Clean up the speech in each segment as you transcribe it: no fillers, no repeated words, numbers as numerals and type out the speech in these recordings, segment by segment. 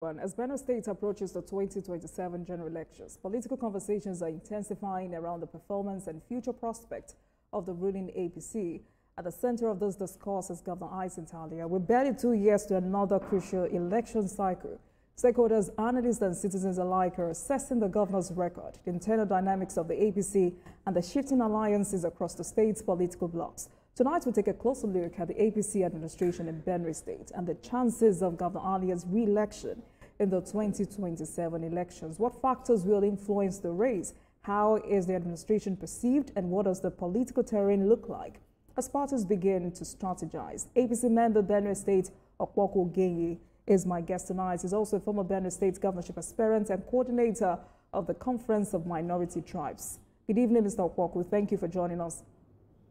As Benue State approaches the 2027 general elections, political conversations are intensifying around the performance and future prospects of the ruling APC. At the center of this discourse is Governor Alia. We're barely 2 years to another crucial election cycle. Stakeholders, analysts, and citizens alike are assessing the governor's record, the internal dynamics of the APC, and the shifting alliances across the state's political blocks. Tonight, we'll take a closer look at the APC administration in Benue State and the chances of Governor Alia's re-election in the 2027 elections. What factors will influence the race? How is the administration perceived? And what does the political terrain look like as parties begin to strategize? APC member Benue State Opokwu Ogenyi is my guest tonight. He's also a former Benue State governorship aspirant and coordinator of the Conference of Minority Tribes. Good evening, Mr. Opokwu. Thank you for joining us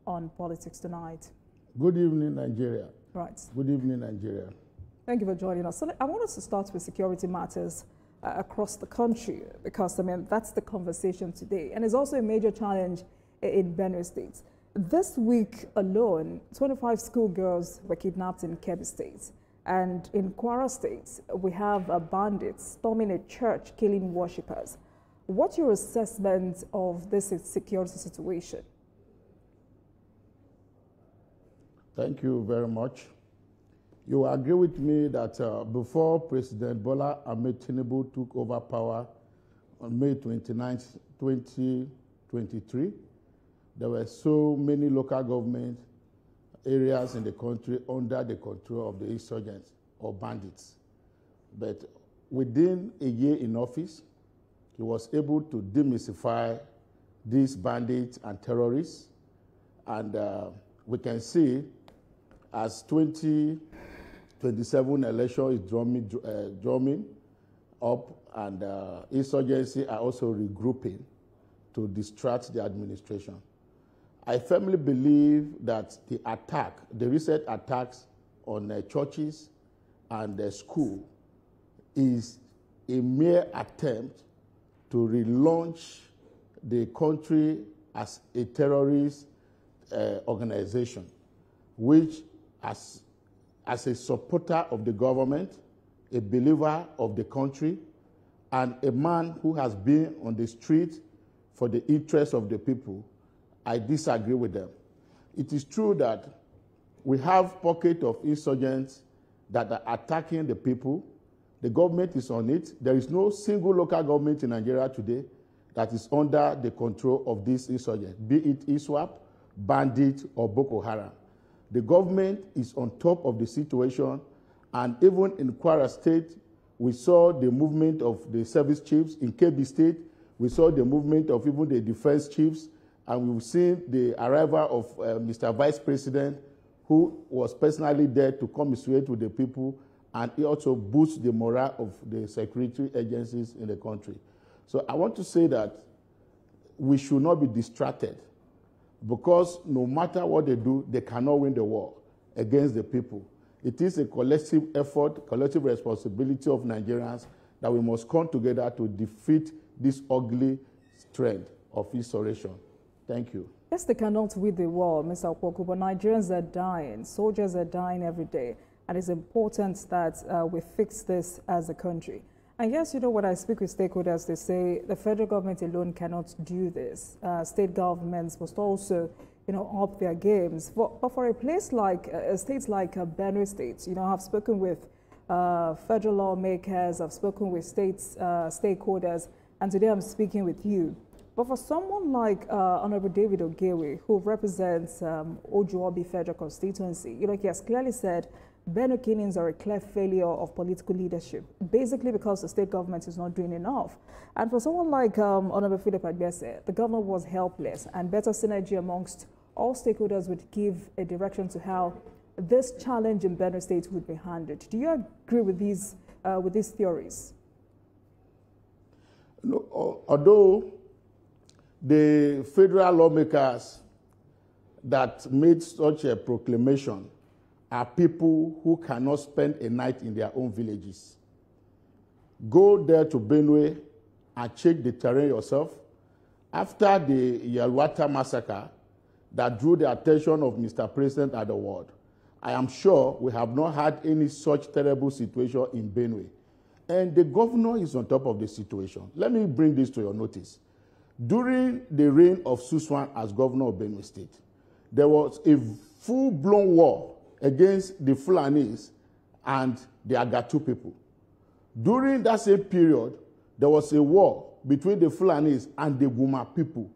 on Politics Tonight. Good evening, Nigeria. Right. Good evening, Nigeria. Thank you for joining us. So I want us to start with security matters across the country, because, I mean, that's the conversation today. And it's also a major challenge in Benue State. This week alone, 25 schoolgirls were kidnapped in Kebbi State. And in Kwara State, we have bandits storming a church, killing worshippers. What's your assessment of this security situation? Thank you very much. You agree with me that before President Bola Ahmed Tinubu took over power on May 29, 2023, there were so many local government areas in the country under the control of the insurgents or bandits. But within a year in office, he was able to demystify these bandits and terrorists. And we can see as 2027 election is drumming up, and insurgency are also regrouping to distract the administration. I firmly believe that the recent attacks on churches and school is a mere attempt to relaunch the country as a terrorist organization, which as a supporter of the government, a believer of the country, and a man who has been on the street for the interests of the people, I disagree with them. It is true that we have pockets of insurgents that are attacking the people. The government is on it. There is no single local government in Nigeria today that is under the control of these insurgents, be it ISWAP, bandit, or Boko Haram. The government is on top of the situation, and even in Kwara State, we saw the movement of the service chiefs. In Kebbi State, we saw the movement of even the defense chiefs, and we've seen the arrival of Mr. Vice President, who was personally there to commiserate with the people, and he also boosts the morale of the security agencies in the country. So I want to say that we should not be distracted, because no matter what they do, they cannot win the war against the people. It is a collective effort, collective responsibility of Nigerians that we must come together to defeat this ugly trend of insurrection. Thank you. Yes, they cannot win the war, Mr. Opokwu, but Nigerians are dying. Soldiers are dying every day. And it's important that we fix this as a country. And yes, you know, when I speak with stakeholders, they say the federal government alone cannot do this. State governments must also, you know, up their games. But for a place like, states like Benue State, you know, I've spoken with federal lawmakers, I've spoken with stakeholders, and today I'm speaking with you. But for someone like Honorable David Ogewe, who represents Ojuobi Federal Constituency, you know, he has clearly said Benue Kenyans are a clear failure of political leadership, basically because the state government is not doing enough. And for someone like Honorable Philip Agbese, the governor was helpless, and better synergy amongst all stakeholders would give a direction to how this challenge in Benue State would be handled. Do you agree with these theories? No, although the federal lawmakers that made such a proclamation are people who cannot spend a night in their own villages. Go there to Benue and check the terrain yourself. After the Yelwata massacre that drew the attention of Mr. President and the world, I am sure we have not had any such terrible situation in Benue. And the governor is on top of the situation. Let me bring this to your notice. During the reign of Suswan as governor of Benue State, there was a full-blown war against the Fulanis and the Agatu people. During that same period, there was a war between the Fulanis and the Guma people.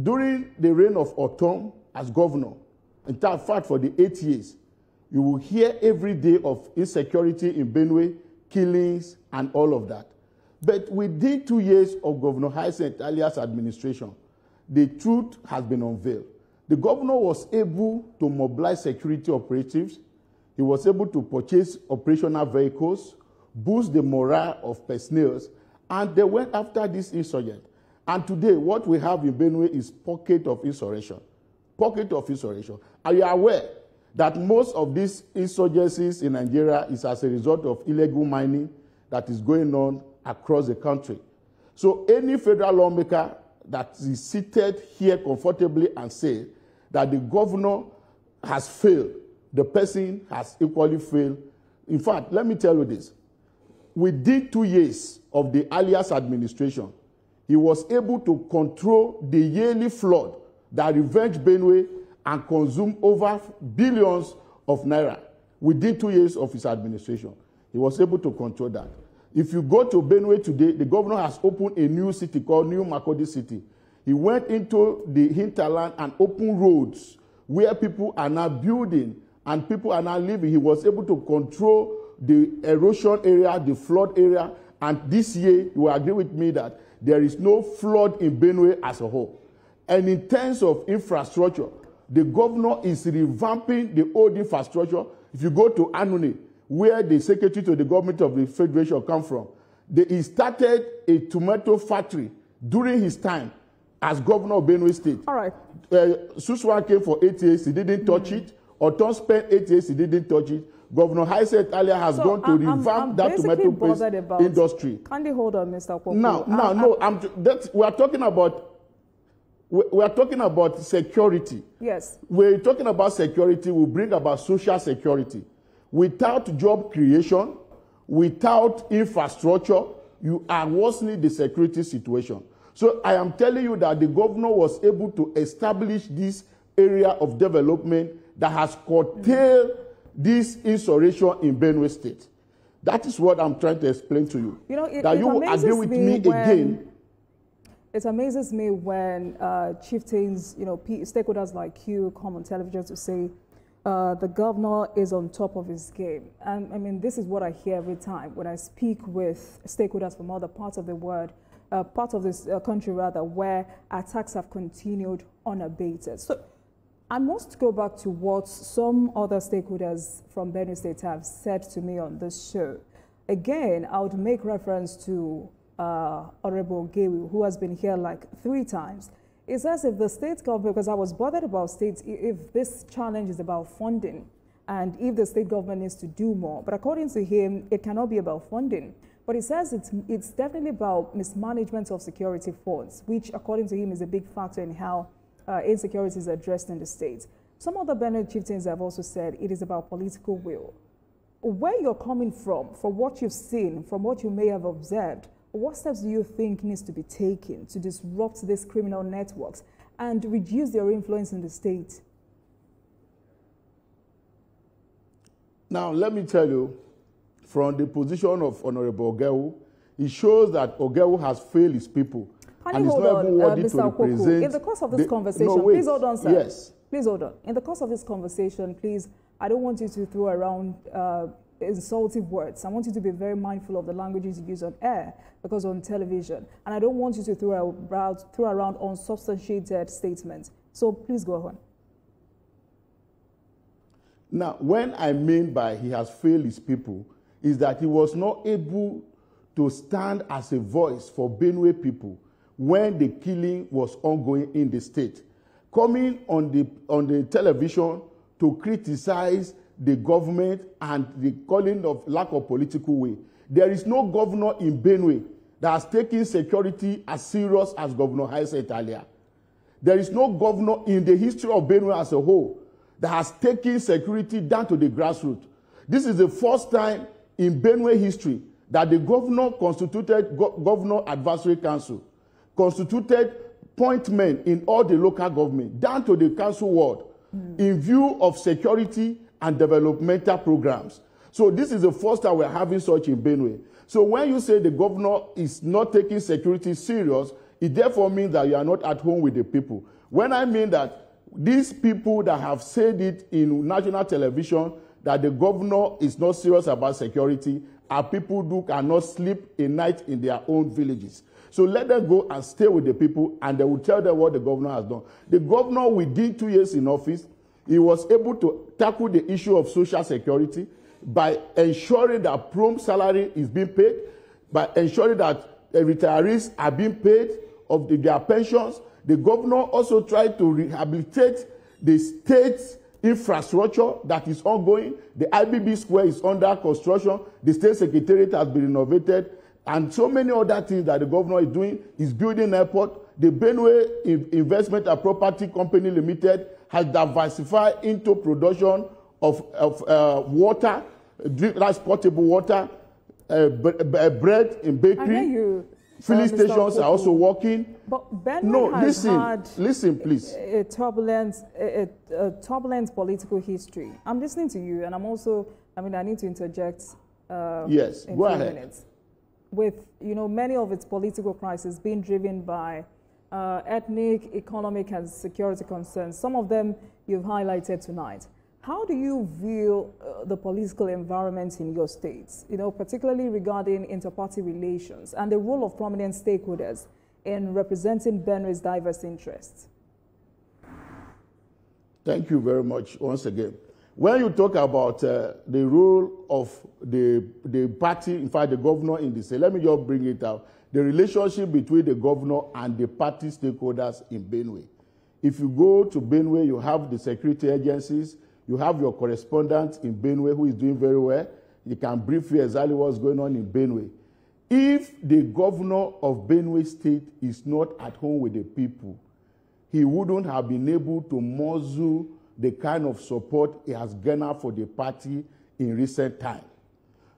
During the reign of Otom as governor, in fact, for the 8 years, you will hear every day of insecurity in Benue, killings, and all of that. But within 2 years of Governor Alia's administration, the truth has been unveiled. The governor was able to mobilize security operatives. He was able to purchase operational vehicles, boost the morale of personnel, and they went after this insurgent. And today, what we have in Benue is pocket of insurrection. Pocket of insurrection. Are you aware that most of these insurgencies in Nigeria is as a result of illegal mining that is going on across the country? So any federal lawmaker that is seated here comfortably and say that the governor has failed, the person has equally failed. In fact, let me tell you this. Within 2 years of the Alia's administration, he was able to control the yearly flood that ravaged Benue and consumed over billions of naira within 2 years of his administration. He was able to control that. If you go to Benue today, the governor has opened a new city called New Makodi City. He went into the hinterland and opened roads where people are now building and people are now living. He was able to control the erosion area, the flood area, and this year, you will agree with me that there is no flood in Benue as a whole. And in terms of infrastructure, the governor is revamping the old infrastructure. If you go to Anuni, where the secretary to the government of the federation come from, he started a tomato factory during his time as governor of Benue State. All right. Suswan came for 8 years, he didn't touch it. Oton spent 8 years, he didn't touch it. Governor Alia has gone to revamp that tomato paste industry. Can you hold on, Mr. Opokwu? No. We are talking about security. Yes. We're talking about security. We bring about social security. Without job creation, without infrastructure, you are worsening the security situation. So I am telling you that the governor was able to establish this area of development that has curtailed this insurrection in Benue State. That is what I'm trying to explain to you. You know, that you will agree with me again. It amazes me when chieftains, stakeholders like you come on television to say the governor is on top of his game. And I mean, this is what I hear every time when I speak with stakeholders from other parts of the world, part of this country rather, where attacks have continued unabated. So I must go back to what some other stakeholders from Benue State have said to me on this show. Again, I would make reference to Honorable Ogenyi, who has been here like 3 times. It says if the state government, because I was bothered about states, if this challenge is about funding and if the state government needs to do more. But according to him, it cannot be about funding. But he says it's definitely about mismanagement of security funds, which according to him is a big factor in how insecurity is addressed in the state. Some of the Benue chieftains have also said it is about political will. Where you're coming from what you've seen, from what you may have observed, what steps do you think needs to be taken to disrupt these criminal networks and reduce their influence in the state? Now, let me tell you, from the position of Honorable Ogenyi, it shows that Ogenyi has failed his people. And it's not even worthy to represent. In the course of this conversation, please hold on, sir. Yes. Please hold on. In the course of this conversation, please, I don't want you to throw around insultive words. I want you to be very mindful of the languages you use on air, because on television. And I don't want you to throw around unsubstantiated statements. So please go on. Now, when I mean by he has failed his people, is that he was not able to stand as a voice for Benue people when the killing was ongoing in the state. Coming on the television to criticize the government and the calling of lack of political will. There is no governor in Benue that has taken security as serious as Governor Alia. There is no governor in the history of Benue as a whole that has taken security down to the grassroots. This is the first time in Benue history that the governor constituted Governor Advisory Council, constituted appointment in all the local government, down to the council ward, in view of security and developmental programs. So this is the first time we're having such in Benue. So when you say the governor is not taking security serious, it therefore means that you are not at home with the people. When I mean that these people that have said it in national television that the governor is not serious about security are people who cannot sleep a night in their own villages. So let them go and stay with the people, and they will tell them what the governor has done. The governor, within 2 years in office, he was able to tackle the issue of social security by ensuring that prompt salary is being paid, by ensuring that retirees are being paid of their pensions. The governor also tried to rehabilitate the state's infrastructure that is ongoing. The IBB Square is under construction. The state secretariat has been renovated. And so many other things that the governor is doing. Is building airport. The Benue Investment and Property Company Limited has diversified into production of water, that's potable water, bread in bakery. Filling stations are also working. But Benue has listen, please. A turbulent political history. I'm listening to you, and I'm also, I need to interject. Yes, go ahead. Minutes. With, many of its political crises being driven by ethnic, economic, and security concerns. Some of them you've highlighted tonight. How do you view the political environment in your states, particularly regarding inter-party relations and the role of prominent stakeholders in representing Benue's diverse interests? Thank you very much once again. When you talk about the role of the party, in fact, the governor in the state, let me just bring it out. The relationship between the governor and the party stakeholders in Benue. If you go to Benue, you have the security agencies, you have your correspondent in Benue who is doing very well. He can brief you exactly what's going on in Benue. If the governor of Benue State is not at home with the people, he wouldn't have been able to muzzle the kind of support he has garnered for the party in recent time.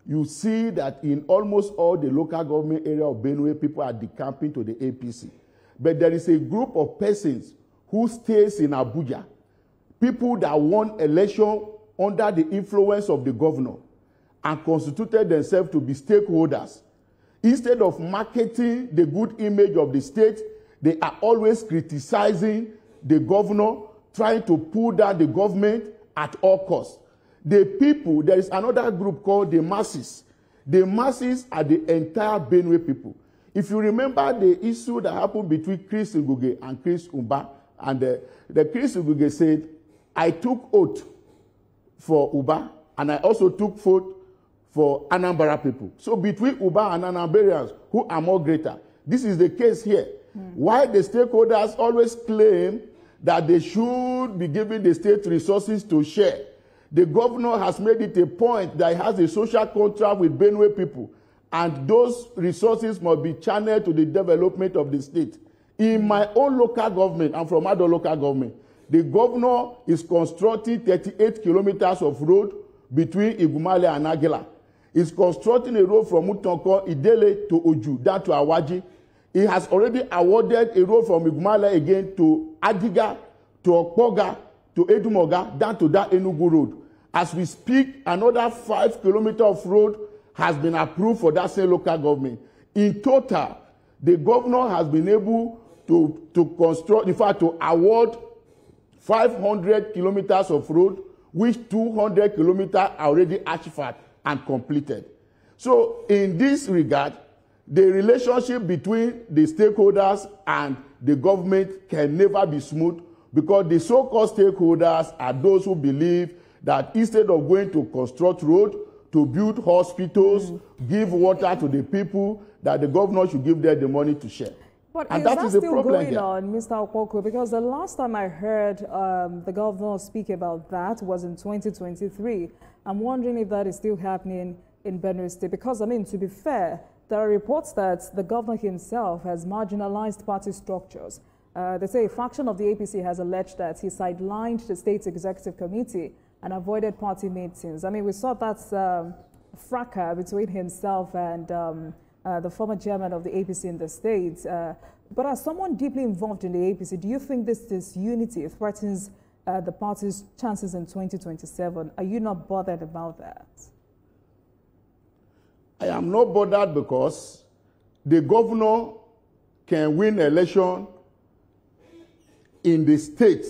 You see that in almost all the local government area of Benue, people are decamping to the APC. But there is a group of persons who stays in Abuja, people that won election under the influence of the governor and constituted themselves to be stakeholders. Instead of marketing the good image of the state, they are always criticizing the governor, trying to pull down the government at all costs. The people, there is another group called the masses. The masses are the entire Benue people. If you remember the issue that happened between Chris Nguge and Chris Umba, and the Chris Nguge said, I took oath for Uba, and I also took oath for Anambra people. So between Uba and Anambarians, who are more greater? This is the case here. Why the stakeholders always claim that they should be giving the state resources to share. The governor has made it a point that he has a social contract with Benue people, and those resources must be channeled to the development of the state. In my own local government, and from other local government, the governor is constructing 38 kilometers of road between Igumale and Agela. He's constructing a road from Mutonko, Idele to Oju, down to Awaji. He has already awarded a road from Igumale again to Adiga, to Okpoga, to Edumoga, down to that Enugu road. As we speak, another 5 kilometers of road has been approved for that same local government. In total, the governor has been able to construct, in fact, to award 500 kilometers of road, which 200 kilometers are already achieved and completed. So in this regard, the relationship between the stakeholders and the government can never be smooth, because the so-called stakeholders are those who believe that instead of going to construct road, to build hospitals, give water to the people, that the governor should give them the money to share. But and is that that is the still problem going here. on, Mr. Opokwu? Because the last time I heard the governor speak about that was in 2023. I'm wondering if that is still happening in Benue State. Because, to be fair, there are reports that the governor himself has marginalized party structures. They say a faction of the APC has alleged that he sidelined the state's executive committee and avoided party meetings. We saw that fracas between himself and the former chairman of the APC in the state. But as someone deeply involved in the APC, do you think this disunity threatens the party's chances in 2027? Are you not bothered about that? I am not bothered because the governor can win election in the state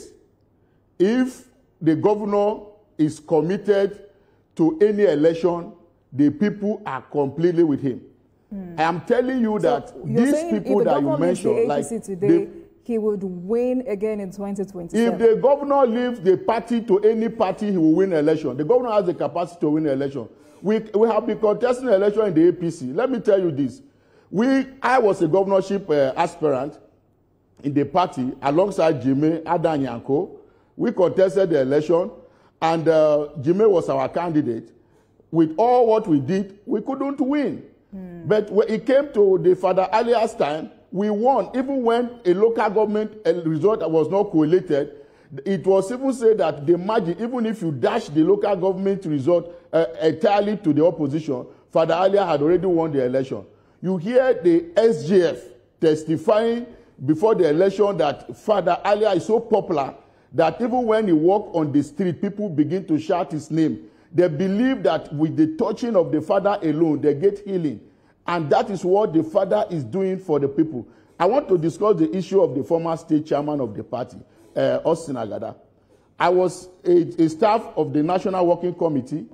if the governor is committed to any election, the people are completely with him. I am telling you that these people that you mentioned, like today, he would win again in 2027. If the governor leaves the party to any party, he will win election. The governor has the capacity to win election. We have been contesting election in the APC. Let me tell you this. I was a governorship aspirant in the party alongside Jimmy Adanyanko. We contested the election, and Jimmy was our candidate. With all what we did, we couldn't win. But when it came to the Father Alia's time, we won. Even when a local government result was not correlated, it was even said that the margin, even if you dash the local government result entirely to the opposition, Father Alia had already won the election. You hear the SGF testifying before the election that Father Alia is so popular that even when he walks on the street, people begin to shout his name. They believe that with the touching of the Father alone, they get healing. And that is what the Father is doing for the people. I want to discuss the issue of the former state chairman of the party, Austin Agada. I was a staff of the National Working Committee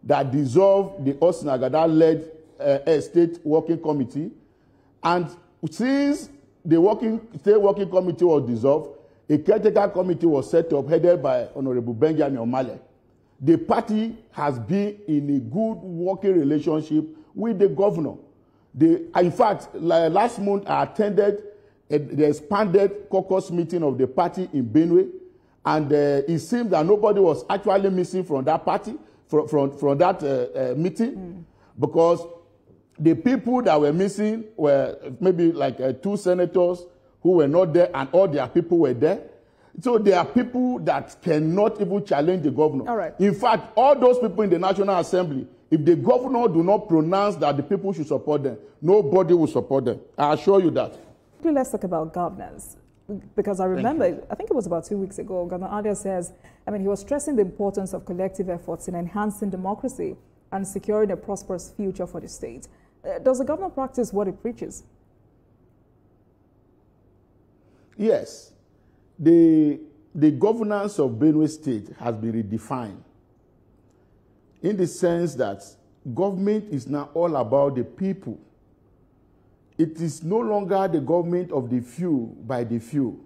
that dissolved the Austin Agada-led state working committee. And since the state working committee was dissolved, a caretaker committee was set up, headed by Honorable Benjamin Omale. The party has been in a good working relationship with the governor. In fact, last month I attended the expanded caucus meeting of the party in Benue, and it seemed that nobody was actually missing from that party, from that meeting, because the people that were missing were maybe like 2 senators who were not there, and all their people were there. So there are people that cannot even challenge the governor. All right. In fact, all those people in the National Assembly, if the governor do not pronounce that the people should support them, nobody will support them. I assure you that. Let's talk about governance. Because I remember, I think it was about 2 weeks ago, Governor Alia says, he was stressing the importance of collective efforts in enhancing democracy and securing a prosperous future for the state. Does the governor practice what he preaches? Yes. The governance of Benue State has been redefined in the sense that government is now all about the people. It is no longer the government of the few by the few.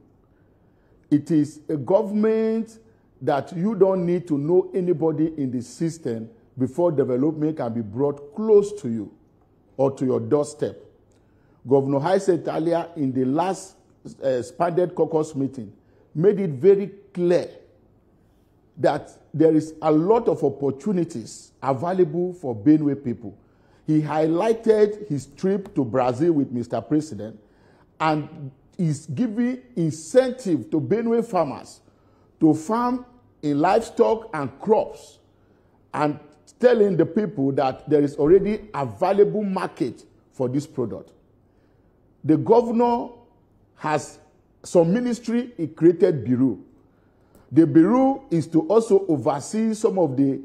It is a government that you don't need to know anybody in the system before development can be brought close to you or to your doorstep. Governor Alia, in the last expanded caucus meeting, made it very clear that there is a lot of opportunities available for Benue people. He highlighted his trip to Brazil with Mr. President and is giving incentive to Benue farmers to farm in livestock and crops, and telling the people that there is already a valuable market for this product. The governor has some ministry, he created bureau. The bureau is to also oversee some of the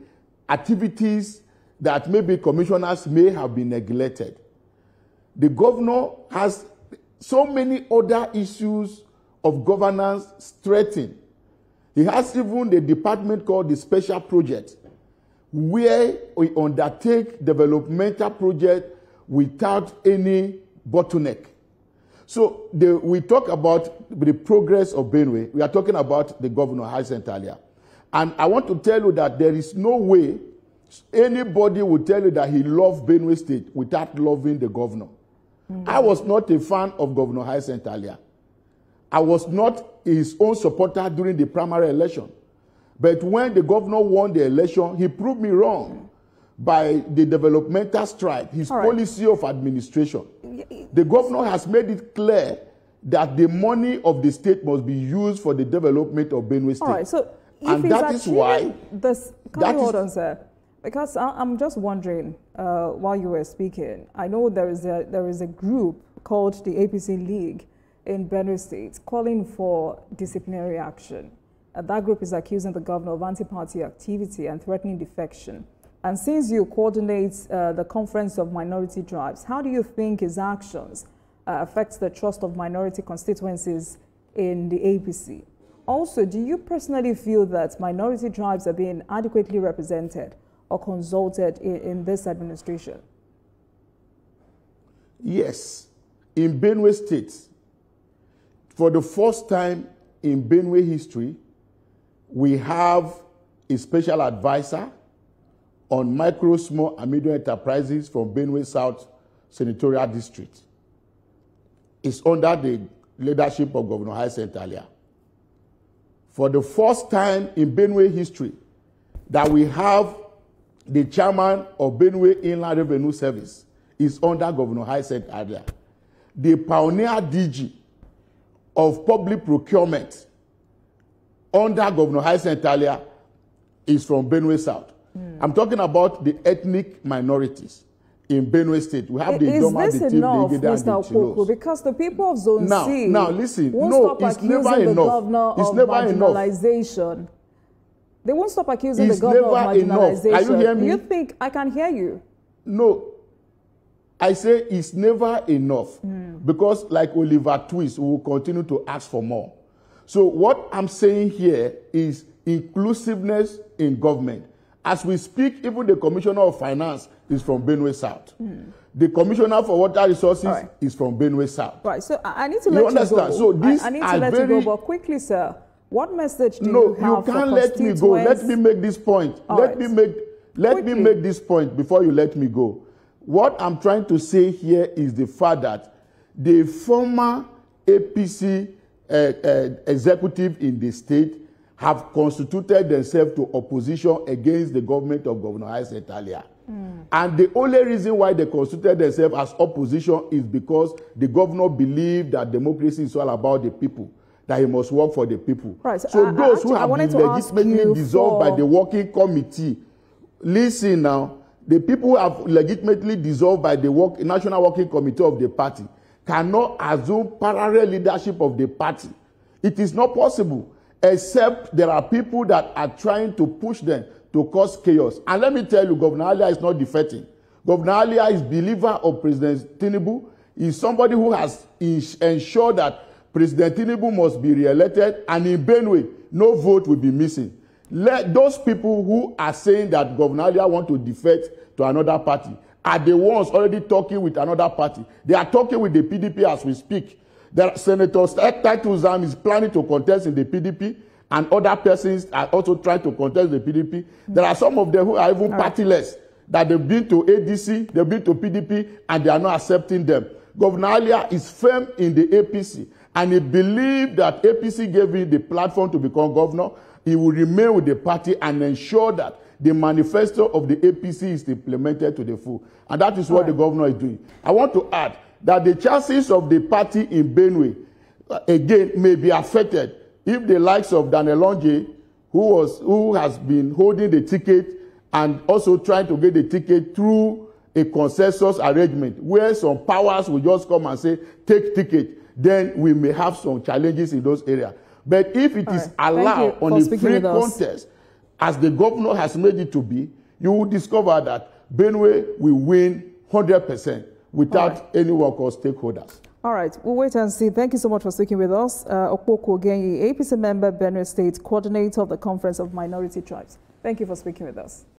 activities that maybe commissioners may have been neglected. The governor has so many other issues of governance threatened. He has even the department called the Special Project, where we undertake developmental projects without any bottleneck. So we talk about the progress of Benue. We are talking about the governor, Alia. And I want to tell you that there is no way anybody will tell you that he loves Benue State without loving the governor. I was not a fan of Governor Alia. I was not his own supporter during the primary election. But when the governor won the election, he proved me wrong by the developmental stride, his policy of administration. The governor has made it clear that the money of the state must be used for the development of Benue State. All right, so and that is why... Hold on, sir. Because I'm just wondering, while you were speaking, I know there is a group called the APC League in Benue State calling for disciplinary action. That group is accusing the governor of anti-party activity and threatening defection. And since you coordinate the Conference of Minority Tribes, how do you think his actions affect the trust of minority constituencies in the APC? Also, do you personally feel that minority tribes are being adequately represented or consulted in this administration? Yes. In Benue State, for the first time in Benue history, we have a special advisor on micro, small, and medium enterprises from Benue South Senatorial District. It's under the leadership of Governor Alia. For the first time in Benue history, that we have the chairman of Benue Inland Revenue Service is under Governor Alia. The pioneer DG of public procurement under Governor Alia is from Benue South. I'm talking about the ethnic minorities in Benue State. We have the Doma, the Tiv, the Igede, and the Chilos. Because the people of Zone C now listen, won't no, stop it's never accusing the enough. governor It's of never marginalization. enough. They won't stop accusing It's the governor of never enough. marginalization. Are you hearing me? You think I can hear you? No. I say it's never enough because like Oliver Twist, we will continue to ask for more. So what I'm saying here is inclusiveness in government. As we speak, even the Commissioner of Finance is from Benue South. The Commissioner for Water Resources is from Benue South. Right, so I need to let you go. So this I need to let you go, but quickly, sir, what message do you have No, you can't let me go. Let me make this point. Let me make this point before you let me go. What I'm trying to say here is the fact that the former APC executive in the state have constituted themselves to opposition against the government of Governor Alia. And the only reason why they constituted themselves as opposition is because the governor believed that democracy is all about the people, that he must work for the people. Right. So those who have been legitimately dissolved by the working committee, listen now, the people who have legitimately dissolved by the National Working Committee of the party cannot assume parallel leadership of the party. It is not possible, except there are people that are trying to push them to cause chaos. And let me tell you, Governor Alia is not defecting. Governor Alia is believer of President Tinubu. He is somebody who has ensured that President Tinubu must be re-elected, and in Benue, no vote will be missing. Let those people who are saying that Governor Alia want to defect to another party are the ones already talking with another party. They are talking with the PDP as we speak. Senator Titus Zam is planning to contest in the PDP, and other persons are also trying to contest the PDP. There are some of them who are even partyless, that they've been to ADC, they've been to PDP, and they are not accepting them. Governor Alia is firm in the APC, and he believed that APC gave him the platform to become governor. He will remain with the party and ensure that the manifesto of the APC is implemented to the full. And that is what the governor is doing. I want to add that the chances of the party in Benue, again, may be affected if the likes of Daniel Longe, who has been holding the ticket and also trying to get the ticket through a consensus arrangement, where some powers will just come and say, take ticket, then we may have some challenges in those areas. But if it is allowed on a free contest, as the governor has made it to be, you will discover that Benue will win 100% without anyone called stakeholders. All right, we'll wait and see. Thank you so much for speaking with us. Opokwu Ogenyi, APC member, Benue State, coordinator of the Conference of Minority Tribes. Thank you for speaking with us.